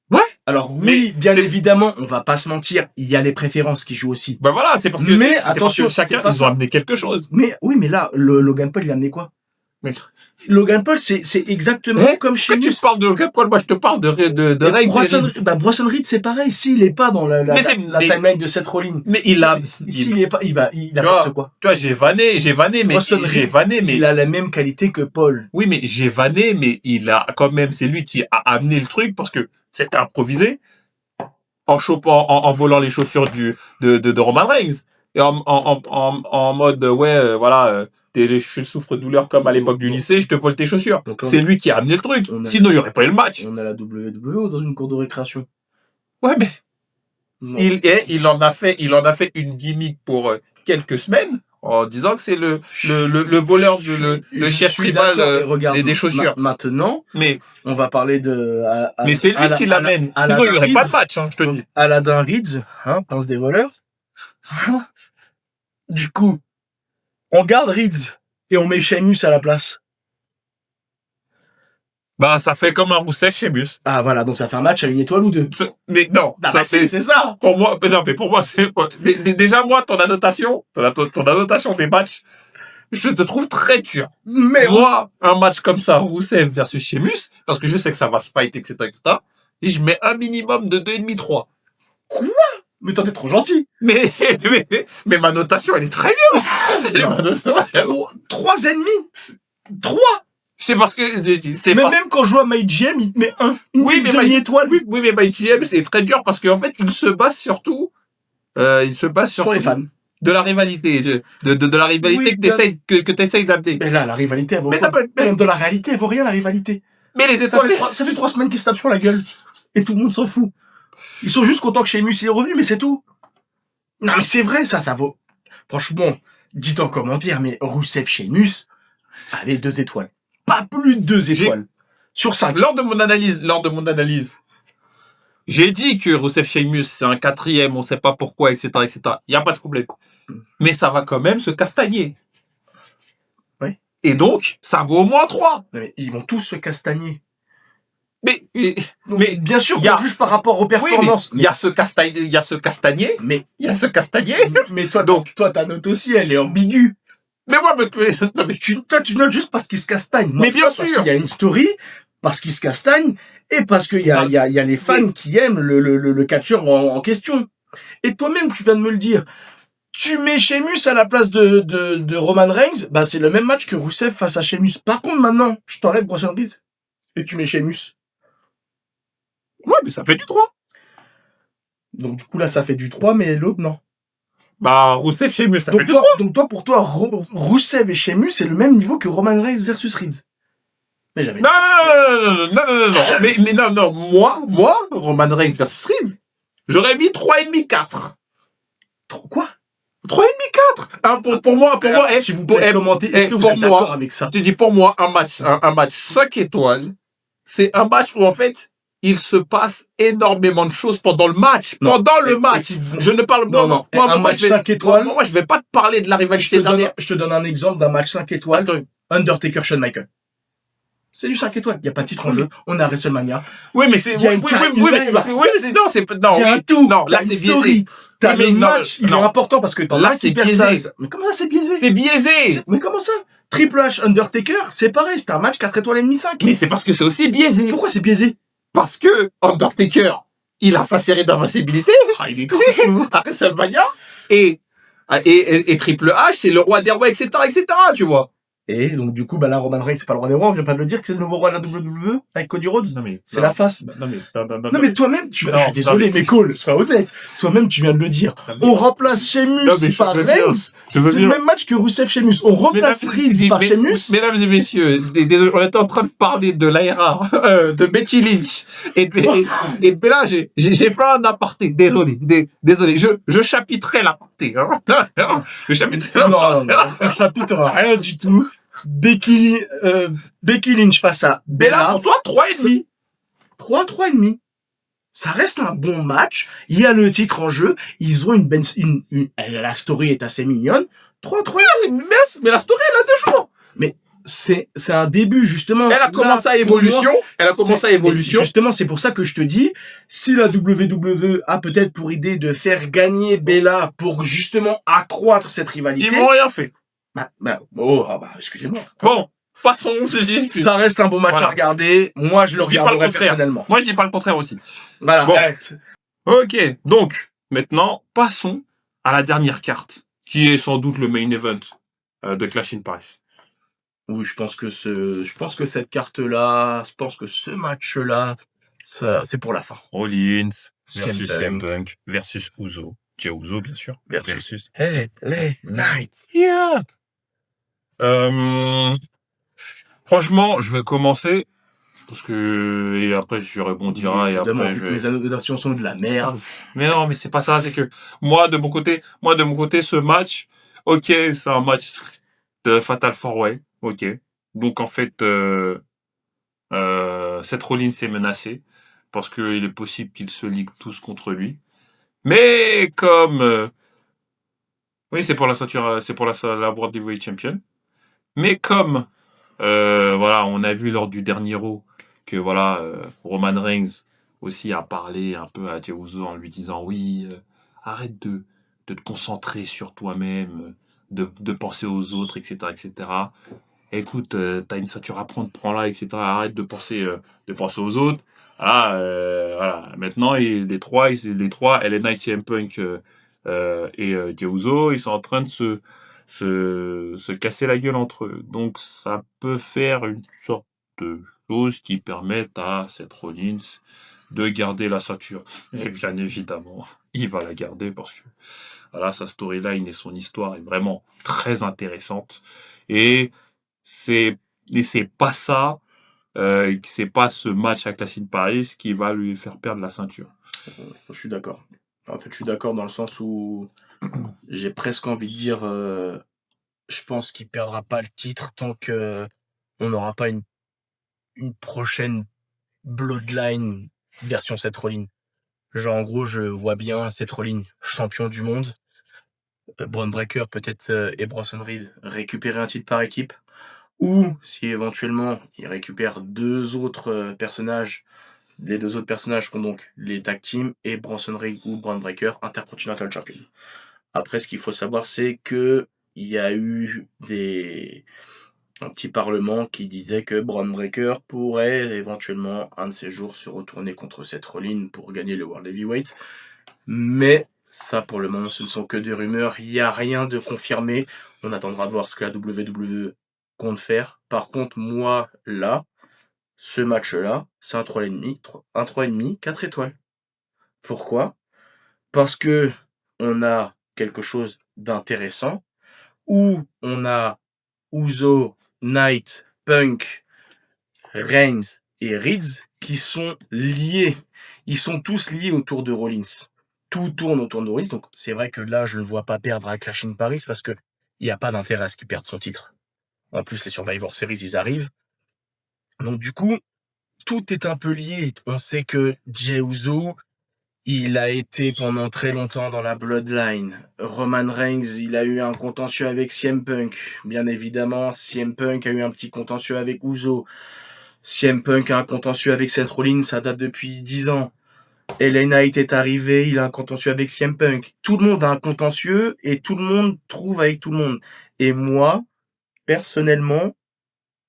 Ouais. Alors oui, bien évidemment, on va pas se mentir, il y a les préférences qui jouent aussi. Ben voilà, c'est parce que mais attention, chacun ils ont amené quelque chose. Mais oui, mais là, Logan Paul il a amené quoi? Mais Logan Paul, c'est exactement comme chez nous. Tu parles de Logan Paul, moi je te parle de Reigns. Bronson Reed, c'est pareil. S'il est pas dans la timeline de Seth Rollins. Mais il est pas, il apporte quoi? Tu vois, j'ai vanné, mais il a la même qualité que Paul. Oui, mais j'ai vanné, mais il a quand même, c'est lui qui a amené le truc parce que c'était improvisé en chopant, en volant les chaussures de Roman Reigns et en mode voilà. Je souffre de douleur comme à l'époque du lycée, je te vole tes chaussures. C'est lui qui a amené le truc. Sinon, il n'y aurait pas eu le match. On a la WWE dans une cour de récréation. Ouais, mais il en a fait une gimmick pour quelques semaines en disant que c'est le voleur le chef tribal des chaussures. Maintenant, mais on va parler de. Mais c'est lui qui l'amène. Sinon, il n'y aurait pas de match, je te dis. Aladdin Reeds, prince des voleurs. Du coup, on garde Reeds et on met Sheamus à la place. Bah, ça fait comme un Rousseff Sheamus. Ah, voilà, donc ça fait un match à 1 étoile ou 2. Mais non, c'est ça. Pour moi, pour moi, c'est déjà moi ton annotation des matchs, je te trouve très dur. Mais moi, un match comme ça, Rousseff versus Sheamus, parce que je sais que ça va se fight, etc., et je mets un minimum de 2,5, 3. Quoi? Mais t'en es trop gentil. Mais ma notation, elle est très bien. 3,5. 3. C'est parce que même quand je joue à MyGM, il te met une demi-étoile. Oui, mais MyGM, c'est très dur parce qu'en fait, il se base surtout sur les fans. De la rivalité, de la rivalité que t'essayes d'amener. Mais là, la rivalité, elle vaut rien. De la réalité, elle vaut rien, la rivalité. Mais les étoiles. Ça fait 3 semaines qu'ils se tapent sur la gueule. Et tout le monde s'en fout. Ils sont juste contents que Sheamus est revenu, mais c'est tout. Non, mais c'est vrai, ça vaut. Franchement, dites en commentaire, mais Rousseff Sheamus, allez, 2 étoiles. Pas plus de 2 étoiles. Sur 5. Lors de mon analyse, j'ai dit que Rousseff Sheamus, c'est un 4e, on sait pas pourquoi, etc., etc. Il n'y a pas de problème. Mais ça va quand même se castagner. Oui. Et donc, ça vaut au moins 3. Mais ils vont tous se castagner. Mais bien sûr, on juge par rapport aux performances. Il y a ce castagner. Mais toi, ta note aussi, elle est ambiguë. Mais moi, toi, tu notes juste parce qu'il se castagne. Mais bien sûr. Parce qu'il y a une story, parce qu'il se castagne, et parce qu'il y a les fans qui aiment le catcheur en question. Et toi-même, tu viens de me le dire. Tu mets Sheamus à la place de Roman Reigns, bah, c'est le même match que Rousseff face à Sheamus. Par contre, maintenant, je t'enlève Bronson Reed et tu mets Sheamus. Ouais, mais ça fait du 3. Donc, du coup, là, ça fait du 3, mais l'autre, non. Bah, Rousseff, Sheamus, ça fait du 3. Donc, pour toi, Rousseff et Sheamus, c'est le même niveau que Roman Reigns versus Reeds. Mais jamais. Non. Mais non. Moi, Roman Reigns versus Reeds, j'aurais mis 3,5, 4. Quoi? 3,5, 4. Pour moi, si vous pouvez commenter, est-ce que vous êtes d'accord avec ça? Tu dis pour moi, un match 5 étoiles, c'est un match où, en fait, il se passe énormément de choses pendant le match. Je ne parle pas. Non. Un match 5 étoiles. Moi, je vais pas te parler de la rivalité dernière. Je te donne un exemple d'un match 5 étoiles. Undertaker, Shawn Michaels. C'est du 5 étoiles. Il n'y a pas de titre en jeu. On a WrestleMania. Oui, mais c'est, non. Il y a un tout. Non, là, c'est biaisé. T'as le match, il est important parce que là, c'est biaisé. Mais comment ça, c'est biaisé? C'est biaisé. Mais comment ça? Triple H, Undertaker, c'est pareil. C'est un match 4 étoiles et demi, 5. Mais c'est parce que c'est aussi biaisé. Pourquoi c'est biaisé? Parce que Undertaker, il a sa série d'invincibilité. Il est trop fou. À WrestleMania. Et Triple H, c'est le roi des rois, etc., tu vois. Et donc, du coup, là, Roman Reigns, c'est pas le roi des rois, on vient pas de le dire que c'est le nouveau roi de la WWE avec Cody Rhodes. Non, mais, C'est la face. non, mais, Non, mais toi-même, je Non, suis désolé, mais Cole, sois honnête. Toi-même, tu viens de le dire. Non, mais- On remplace Sheamus Non, mais je par veux bien. Reigns. Je veux C'est bien. le même match que Rusev Sheamus. On remplace Reigns par Sheamus. Mesdames et messieurs, on était en train de parler de l'ARA, de Becky Lynch et de Bella. J'ai fait un aparté. Désolé. Je chapitrerai l'aparté. Hein. Je chapitrerai Non. Un chapitre, rien du tout. Becky Lynch face à Bella, Bella. pour toi, 3,5. 3,5. Ça reste un bon match. Il y a le titre en jeu. Ils ont la story est assez mignonne. 3. Mais la story, elle a 2 jours. Mais c'est un début, justement. Elle a commencé à évolution. Justement, c'est pour ça que je te dis, si la WWE a peut-être pour idée de faire gagner Bella pour justement accroître cette rivalité. Ils m'ont rien fait. Excusez-moi. Bon, façon, ça reste un bon match à regarder. Moi, je le regarderai personnellement. Moi, je dis pas le contraire aussi. Voilà. Bon. Ok, donc, maintenant, passons à la dernière carte, qui est sans doute le main event de Clash in Paris. Oui, je pense que cette carte-là, je pense que ce match-là, c'est pour la fin. Rollins versus CM Punk versus Uso. Jey Uso, bien sûr. Versus LA Knight. Yeah. Franchement, je vais commencer parce que et après je rebondirai et après mes annotations sont de la merde. Mais non, mais c'est pas ça, c'est que moi de mon côté, ce match, OK, c'est un match de Fatal 4-Way, OK. Donc en fait Seth Rollins est menacé parce que il est possible qu'ils se liguent tous contre lui. Mais comme oui, c'est pour la ceinture, c'est pour la World Heavyweight Champion. Mais comme voilà, on a vu lors du dernier Raw que voilà, Roman Reigns aussi a parlé un peu à Jey Uso en lui disant oui, arrête de te concentrer sur toi-même, de penser aux autres, etc., etc. Écoute, t'as une ceinture à prendre, prends-la, etc. Arrête de penser aux autres. Voilà. Maintenant, les trois, LA Knight, CM Punk et Jey Uso, ils sont en train de se casser la gueule entre eux. Donc, ça peut faire une sorte de chose qui permette à Seth Rollins de garder la ceinture. Et bien évidemment, il va la garder parce que voilà, sa storyline et son histoire est vraiment très intéressante. Et c'est pas ça, c'est pas ce match à Clash in Paris qui va lui faire perdre la ceinture. Je suis d'accord. En fait, je suis d'accord dans le sens où j'ai presque envie de dire, je pense qu'il perdra pas le titre tant que on n'aura pas une prochaine Bloodline version Seth Rollins. Genre, en gros, je vois bien Seth Rollins champion du monde. Braun Breaker peut-être et Bronson Reed récupérer un titre par équipe. Ou si éventuellement il récupère les deux autres personnages sont donc les tag teams et Bronson Reed ou Braun Breaker Intercontinental Champion. Après, ce qu'il faut savoir, c'est que il y a eu un petit parlement qui disait que Braun Breaker pourrait éventuellement un de ces jours se retourner contre Seth Rollins pour gagner le World Heavyweight. Mais ça, pour le moment, ce ne sont que des rumeurs. Il n'y a rien de confirmé. On attendra de voir ce que la WWE compte faire. Par contre, moi, là, ce match-là, c'est un 3,5, 4 étoiles. Pourquoi ? Parce que on a quelque chose d'intéressant où on a Uso, Knight, Punk, Reigns et Reeds qui sont liés. Ils sont tous liés autour de Rollins. Tout tourne autour de Rollins. Donc c'est vrai que là, je ne vois pas perdre à Clash in Paris parce que il n'y a pas d'intérêt à ce qu'il perde son titre. En plus, les Survivor Series, ils arrivent. Donc du coup, tout est un peu lié. On sait que Jey Uso, il a été pendant très longtemps dans la Bloodline. Roman Reigns, il a eu un contentieux avec CM Punk. Bien évidemment, CM Punk a eu un petit contentieux avec Uso. CM Punk a un contentieux avec Seth Rollins, ça date depuis 10 ans. LA Knight est arrivé, il a un contentieux avec CM Punk. Tout le monde a un contentieux et tout le monde trouve avec tout le monde. Et moi, personnellement,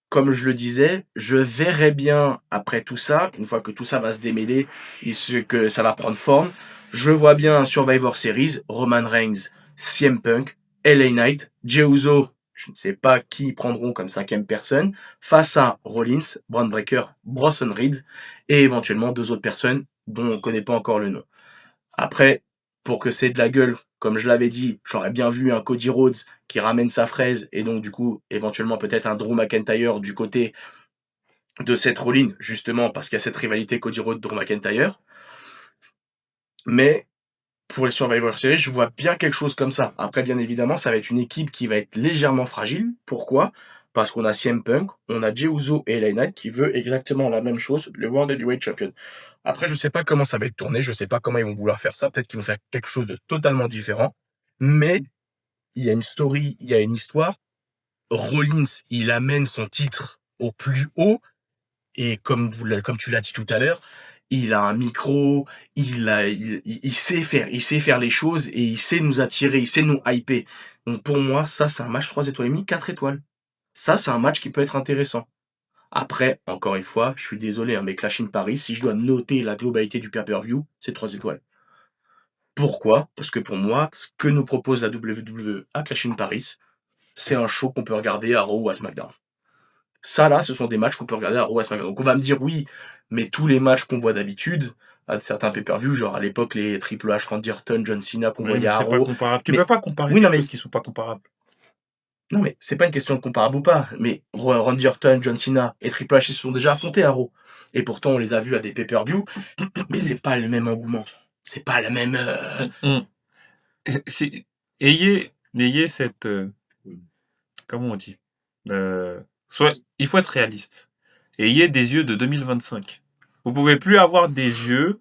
comme je le disais, je verrais bien après tout ça, une fois que tout ça va se démêler et que ça va prendre forme, je vois bien un Survivor Series, Roman Reigns, CM Punk, LA Knight, Jey Uso je ne sais pas qui ils prendront comme 5e personne, face à Rollins, Braun Breaker, Bronson Reed, et éventuellement 2 autres personnes dont on ne connaît pas encore le nom. Après, pour que c'est de la gueule, comme je l'avais dit, j'aurais bien vu un Cody Rhodes qui ramène sa fraise, et donc du coup, éventuellement peut-être un Drew McIntyre du côté de Seth Rollins, justement parce qu'il y a cette rivalité Cody Rhodes-Drew McIntyre. Mais pour les Survivor Series, je vois bien quelque chose comme ça. Après, bien évidemment, ça va être une équipe qui va être légèrement fragile. Pourquoi ? Parce qu'on a CM Punk, on a Jey Uso et LA Knight qui veut exactement la même chose, le World Heavyweight Champion. Après, je sais pas comment ça va être tourné, je sais pas comment ils vont vouloir faire ça. Peut-être qu'ils vont faire quelque chose de totalement différent. Mais il y a une story, il y a une histoire. Rollins, il amène son titre au plus haut. Et comme tu l'as dit tout à l'heure, il a un micro, il sait faire les choses et il sait nous attirer, il sait nous hyper. Donc pour moi, ça c'est un match 3 étoiles et demie, 4 étoiles. Ça c'est un match qui peut être intéressant. Après, encore une fois, je suis désolé, mais Clash in Paris, si je dois noter la globalité du pay-per-view, c'est 3 étoiles. Pourquoi ? Parce que pour moi, ce que nous propose la WWE à Clash in Paris, c'est un show qu'on peut regarder à Raw ou à SmackDown. Ça, là, ce sont des matchs qu'on peut regarder à Raw. Donc, on va me dire, oui, mais tous les matchs qu'on voit d'habitude, à certains pay-per-view, genre à l'époque, les Triple H, Randy Orton, John Cena qu'on voyait à C'est pas Raw. comparable. Tu Mais- peux pas comparer Oui, des non, mais- choses qui sont pas comparables. Non, mais c'est pas une question de comparable ou pas. Mais Randy Orton, John Cena et Triple H, ils se sont déjà affrontés à Raw. Et pourtant, on les a vus à des pay-per-view. Mais c'est pas le même engouement. C'est pas la même... Ayez cette... comment on dit il faut être réaliste. Ayez des yeux de 2025. Vous pouvez plus avoir des yeux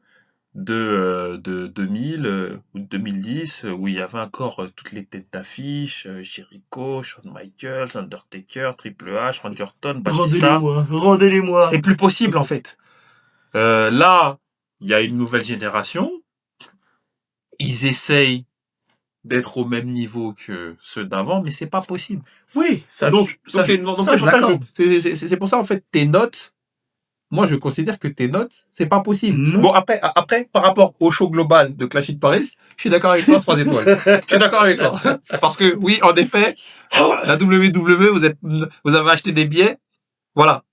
de 2000 ou de 2010 où il y avait encore toutes les têtes d'affiche, Jericho, Shawn Michaels, Undertaker, Triple H, Randy Orton, Batista. Rendez-les-moi. C'est plus possible en fait. Là, il y a une nouvelle génération. Ils essayent d'être au même niveau que ceux d'avant, mais c'est pas possible. Oui, ça Donc ça, c'est ça, pour je ça l'accorde. c'est pour ça en fait tes notes. Moi, je considère que tes notes, c'est pas possible. Non. Bon, après, par rapport au show global de Clash in Paris, je suis d'accord avec toi, 3 étoiles. Je suis d'accord avec toi. Parce que, oui, en effet, la WWE, vous avez acheté des billets. Voilà.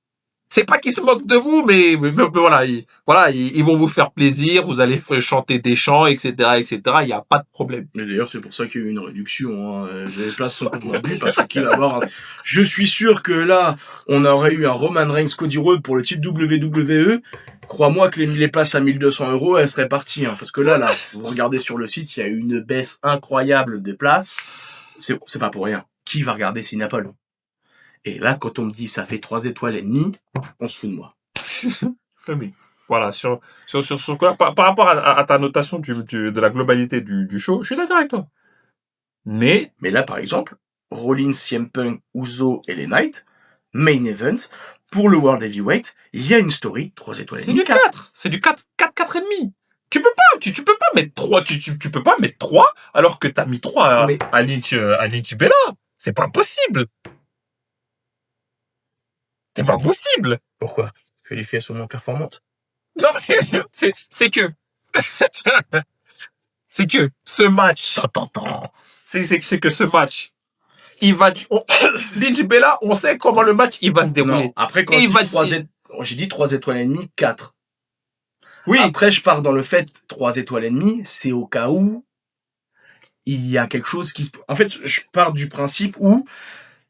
C'est pas qu'ils se moquent de vous, mais voilà, ils vont vous faire plaisir, vous allez chanter des chants, etc., etc. Il n'y a pas de problème. Mais d'ailleurs, c'est pour ça qu'il y a eu une réduction. Je place son coup de but parce que qui va avoir. Je suis sûr que là, on aurait eu un Roman Reigns Cody Rhodes pour le titre WWE. Crois-moi que les places à 1200 €, elles seraient parties. Parce que là, vous regardez sur le site, il y a eu une baisse incroyable de places. C'est pas pour rien. Qui va regarder Cinéapol ? Et là, quand on me dit ça fait 3 étoiles et demie, on se fout de moi. Mais voilà, par rapport à ta notation de la globalité du show, je suis d'accord avec toi. Mais là, par exemple, Rollins, CM Punk, Uso et les Knight, main event, pour le World Heavyweight, il y a une story, 3 étoiles et c'est demie, du 4. C'est du 4 et demi. Tu peux pas mettre 3, tu peux pas mettre 3 alors que t'as mis 3 à Lynch Bella. C'est pas possible. C'est pas possible. Pourquoi ? Parce que les filles sont moins performantes. Non, mais c'est que ce match, c'est que ce match, il va Lynch Bella, on sait comment le match il va se dérouler. Non, après quand j'ai dit 3 étoiles et demie, 4. Oui. Après je pars dans le fait 3 étoiles et demie, c'est au cas où il y a quelque chose qui se... En fait, je pars du principe où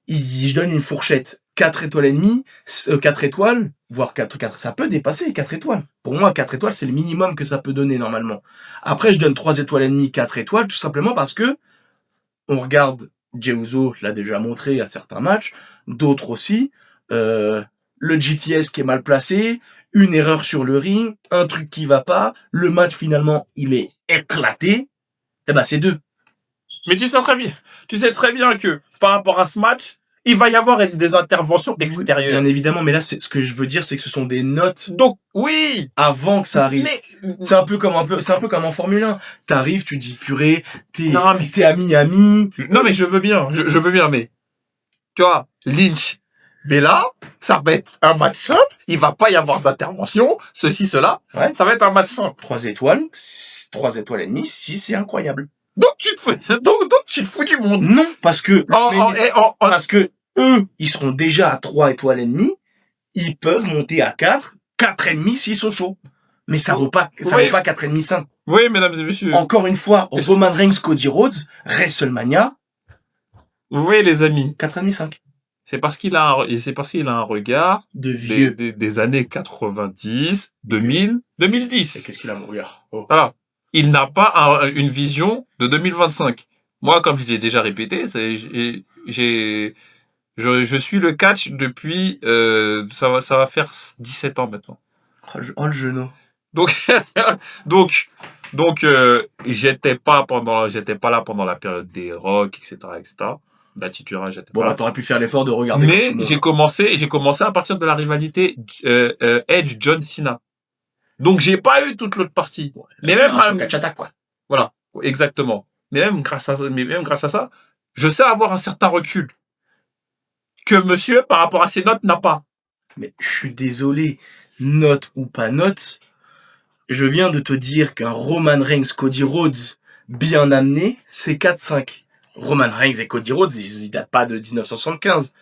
je donne une fourchette. 4 étoiles et demie, 4 étoiles, voire 4, ça peut dépasser les 4 étoiles. Pour moi, 4 étoiles, c'est le minimum que ça peut donner normalement. Après, je donne 3 étoiles et demie, 4 étoiles, tout simplement parce que on regarde Jey Uso l'a déjà montré à certains matchs, d'autres aussi. Le GTS qui est mal placé, une erreur sur le ring, un truc qui va pas, le match finalement, il est éclaté. Eh ben, c'est 2. Mais tu sais très bien que par rapport à ce match, il va y avoir des interventions extérieures. Bien évidemment, mais là, ce que je veux dire, c'est que ce sont des notes. Donc, oui. Avant que ça arrive. Mais c'est un peu comme en Formule 1. T'arrives, tu dis purée, t'es à Miami. Non, mais je veux bien, mais tu vois, Lynch, Bella, ça va être un match simple. Il va pas y avoir d'intervention, ceci, cela. Ouais. Ça va être un match simple. 3 étoiles, 3 étoiles et demie, si c'est incroyable. Donc tu te fous du monde. Non, parce que parce que eux, ils seront déjà à 3 étoiles et demie. Ils peuvent monter à 4, 4,5 s'ils sont chauds. Mais ça vaut pas 4,5 5. Oui, mesdames et messieurs. Encore une fois, Roman Reigns, Cody Rhodes, WrestleMania. Oui, les amis. 4,5 5. C'est parce qu'il a un regard de vieux des années 90, 2000, 2010. Et qu'est-ce qu'il a mon regard? Voilà. Il n'a pas une vision de 2025. Moi, comme je l'ai déjà répété, je suis le catch depuis ça va faire 17 ans maintenant. Oh le genou. Donc j'étais pas là pendant la période des Rock, etc. L'attitude, j'étais pas là. T'aurais pu faire l'effort de regarder. Mais j'ai commencé à partir de la rivalité Edge John Cena. Donc j'ai pas eu toute l'autre partie. Mais même catch attack quoi. Voilà, exactement. Mais même grâce à ça, je sais avoir un certain recul que monsieur par rapport à ses notes n'a pas. Mais je suis désolé, note ou pas note, je viens de te dire qu'un Roman Reigns Cody Rhodes bien amené, c'est 4-5. Roman Reigns et Cody Rhodes, ils datent pas de 1975.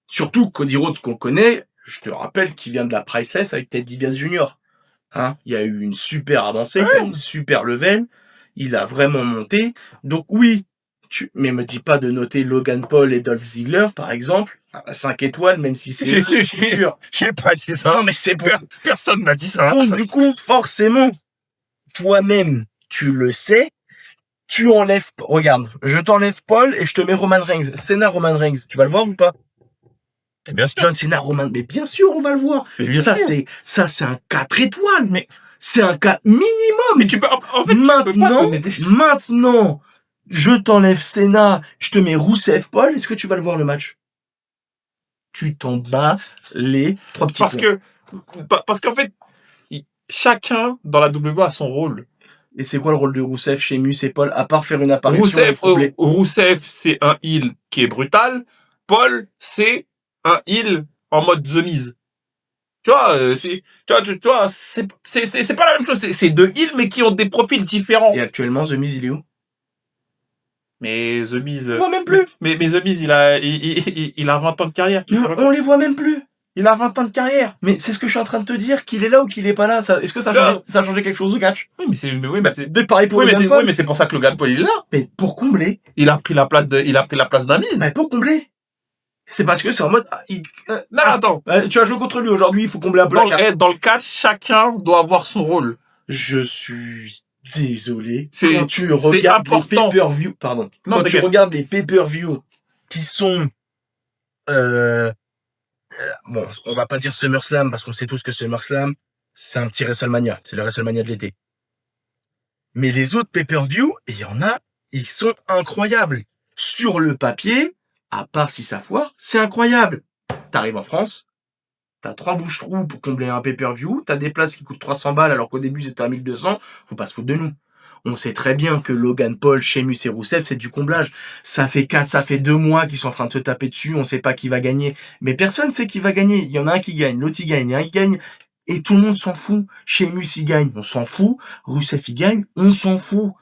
Surtout Cody Rhodes qu'on connaît, je te rappelle qu'il vient de la Priceless avec Ted DiBiase Jr. Hein, il y a eu une super avancée, une super level, il a vraiment monté. Donc oui, mais me dis pas de noter Logan Paul et Dolph Ziggler par exemple à 5 étoiles, même si c'est sûr. J'ai pas dit ça. Non mais c'est bon. Personne n'a dit ça. Donc du coup, forcément, toi-même, tu le sais, tu enlèves... Regarde, je t'enlève Paul et je te mets Roman Reigns. Cena, Roman Reigns. Tu vas le voir ou pas? Bien sûr. John Cena, Roman... Mais bien sûr, on va le voir. Ça, c'est un 4 étoiles. Mais c'est un 4 minimum. Mais tu peux... En fait, maintenant, je t'enlève Cena, je te mets Rusev, Paul. Est-ce que tu vas le voir le match? Tu t'en bats les 3 petits points. Parce qu'en fait, chacun dans la WWE a son rôle. Et c'est quoi le rôle de Rusev, Sheamus et Paul, à part faire une apparition? Rusev, c'est un heel qui est brutal. Paul, c'est un heel en mode The Miz. Tu vois, c'est pas la même chose. C'est deux heels, mais qui ont des profils différents. Et actuellement, The Miz, il est où? Mais The Miz... On voit même plus. Mais The Miz, il a 20 ans de carrière. On les voit même plus. Il a 20 ans de carrière. Mais c'est ce que je suis en train de te dire, qu'il est là ou qu'il est pas là. Est-ce que ça a changé quelque chose au catch? Oui, mais c'est pareil pour Logan Paul. Oui, mais c'est pour ça que Logan Paul il est là. Mais pour combler. Il a pris la place d'un Miz. Mais pour combler. C'est parce que c'est en mode... Non, attends. Tu as joué contre lui aujourd'hui, il faut combler un peu. Dans le catch, chacun doit avoir son rôle. Je suis désolé. Quand tu regardes les pay-per-view... Pardon. Quand tu regardes les pay-per-view qui sont... bon, on va pas dire SummerSlam parce qu'on sait tous que SummerSlam, c'est un petit WrestleMania. C'est le WrestleMania de l'été. Mais les autres pay-per-view, il y en a, ils sont incroyables. Sur le papier, à part si ça foire, c'est incroyable. T'arrives en France, t'as 3 bouches-trous pour combler un pay-per-view, t'as des places qui coûtent 300 balles alors qu'au début c'était à 1200, faut pas se foutre de nous. On sait très bien que Logan Paul, Sheamus et Rusev, c'est du comblage. Ça fait 2 mois qu'ils sont en train de se taper dessus, on sait pas qui va gagner. Mais personne sait qui va gagner. Il y en a un qui gagne, l'autre il gagne, il y en a un qui gagne. Et tout le monde s'en fout. Sheamus il gagne, on s'en fout. Rusev il gagne, on s'en fout.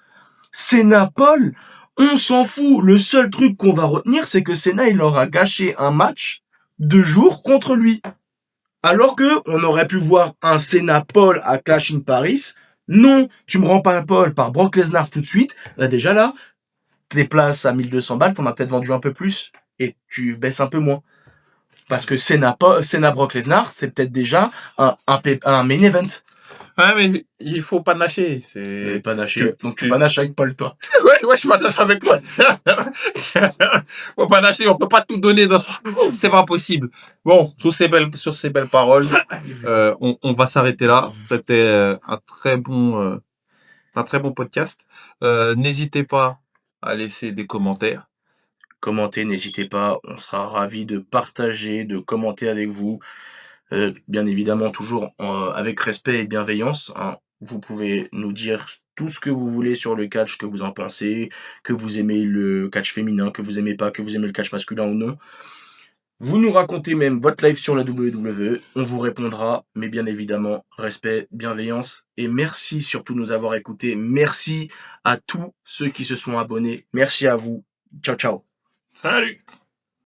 Cena, Paul, on s'en fout. Le seul truc qu'on va retenir, c'est que Cena, il leur a gâché un match 2 jours contre lui. Alors que on aurait pu voir un Cena Paul à Clash in Paris. Non, tu me rends pas Paul par Brock Lesnar tout de suite. Déjà là, tes places à 1200 balles, t'en as peut-être vendu un peu plus et tu baisses un peu moins. Parce que Cena Brock Lesnar, c'est peut-être déjà un main event. Ouais, mais il faut panacher. Mais panacher. Donc tu panaches avec Paul, toi. Ouais, je panache avec toi. Faut panacher, on peut pas tout donner dans c'est pas possible. Bon, sur ces belles paroles, on va s'arrêter là. C'était un très bon podcast. N'hésitez pas à laisser des commentaires. Commentez, n'hésitez pas. On sera ravis de partager, de commenter avec vous. Bien évidemment, toujours avec respect et bienveillance. Hein. Vous pouvez nous dire tout ce que vous voulez sur le catch, que vous en pensez, que vous aimez le catch féminin, que vous aimez pas, que vous aimez le catch masculin ou non. Vous nous racontez même votre live sur la WWE, on vous répondra, mais bien évidemment, respect, bienveillance, et merci surtout de nous avoir écoutés. Merci à tous ceux qui se sont abonnés. Merci à vous. Ciao, ciao. Salut!